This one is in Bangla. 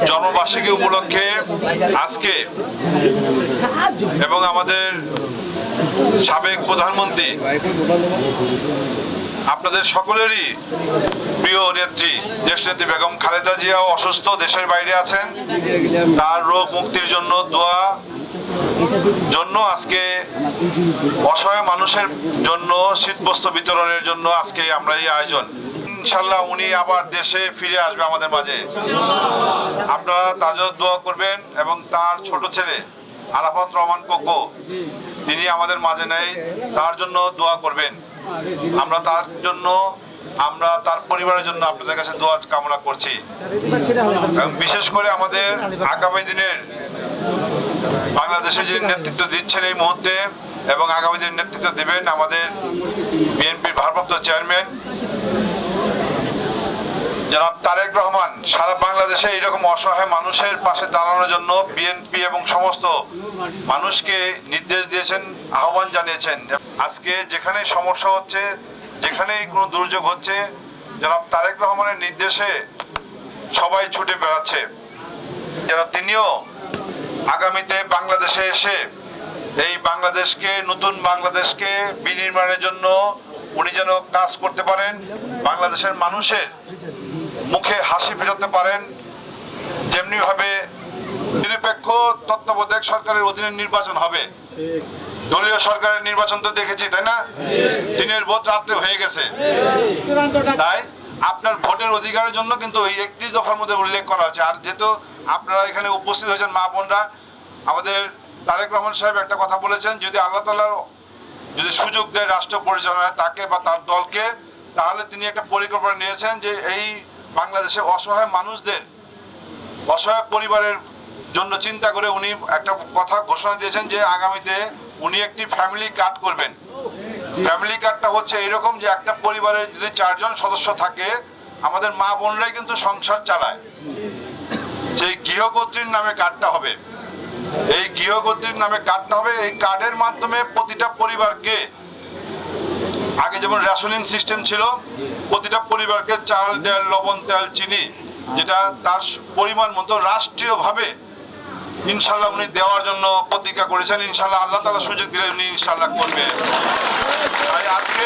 জন্মবার্ষিকী উপলক্ষে আজকে এবং আমাদের সাবেক প্রধানমন্ত্রী আপনাদের সকলেরই প্রিয় নেত্রী দেশনেত্রী বেগম খালেদা জিয়াও অসুস্থ, দেশের বাইরে আছেন। তার রোগ মুক্তির জন্য দোয়া জন্য আজকে অসহায় মানুষের জন্য শীতবস্ত্র বিতরণের জন্য আজকে আমরা এই আয়োজন। ইনশাল্লাহ উনি আবার দেশে ফিরে আসবে আমাদের মাঝে, আপনারা তার জন্য দোয়া করবেন এবং তার ছোট ছেলে আরাফাত রহমান কোকো তিনি আমাদের মাঝে নেই, তার জন্য দোয়া করবেন। আমরা তার পরিবারের জন্য আপনাদের কাছে দোয়া কামনা করছি। বিশেষ করে আমাদের আগামী দিনের বাংলাদেশে যিনি নেতৃত্ব দিচ্ছেন এই মুহূর্তে এবং আগামী দিনের নেতৃত্ব দেবেন আমাদের বিএনপির ভারপ্রাপ্ত চেয়ারম্যান জনাব তারেক রহমান, সারা বাংলাদেশে এইরকম অসহায় মানুষের পাশে দাঁড়ানোর জন্য বিএনপি এবং সমস্ত মানুষকে নির্দেশ দিয়েছেন, আহ্বান জানিয়েছেন। আজকে যেখানে সমস্যা হচ্ছে, যেখানেই কোনো দুর্যোগ হচ্ছে, জনাব তারেক রহমানের নির্দেশে সবাই ছুটে বেড়াচ্ছে। যেন তিনিও আগামীতে বাংলাদেশে এসে এই বাংলাদেশকে, নতুন বাংলাদেশকে বিনির্মাণের জন্য উনি যেন কাজ করতে পারেন, বাংলাদেশের মানুষের মুখে হাসি ফেরাতে পারেন। যেমনি ভাবে নিরপেক্ষ তত্ত্বাবধায়ক সরকারের অধীনে নির্বাচন হবে, দলীয় সরকারের নির্বাচন তো দেখেছি, তাই না? দিনের ভোট রাত্রে হয়ে গেছে। তাই আপনার ভোটের অধিকারের জন্য কিন্তু এই 31 দফার মধ্যে উল্লেখ করা হয়েছে। আর যেহেতু আপনারা এখানে উপস্থিত হয়েছেন মা বোনরা, আমাদের তারেক রহমান সাহেব একটা কথা বলেছেন, যদি আল্লাহ তাআলা যদি সুযোগ দেয় রাষ্ট্র পরিচালনায় তাকে বা তার দলকে, তাহলে তিনি একটা পরিকল্পনা নিয়েছেন যে এই বাংলাদেশে অসহায় মানুষদের, অসহায় পরিবারের জন্য চিন্তা করে উনি একটা কথা ঘোষণা দিয়েছেন যে আগামীতে উনি একটি ফ্যামিলি কার্ড করবেন। ফ্যামিলি কার্ডটা হচ্ছে এরকম যে একটা পরিবারের যদি 4 জন সদস্য থাকে, আমাদের মা বোনরাই কিন্তু সংসার চালায়, সেই গৃহকর্ত্রীর নামে কার্ডটা হবে। এই গৃহকর্ত্রীর নামে কার্ডটা হবে। এই কার্ডের মাধ্যমে প্রতিটা পরিবারকে, আগে যেমন রেশনিং সিস্টেম ছিল, প্রতিটা পরিবারকে চাল, ডাল, লবণ, তেল, চিনি যেটা তার পরিমাণ মতো রাষ্ট্রীয়ভাবে ইনশাল্লাহ উনি দেওয়ার জন্য প্রতিজ্ঞা করেছেন। ইনশাল্লাহ আল্লাহ তাআলা সুযোগ দিলে উনি ইনশাল্লাহ করবে। তাই আজকে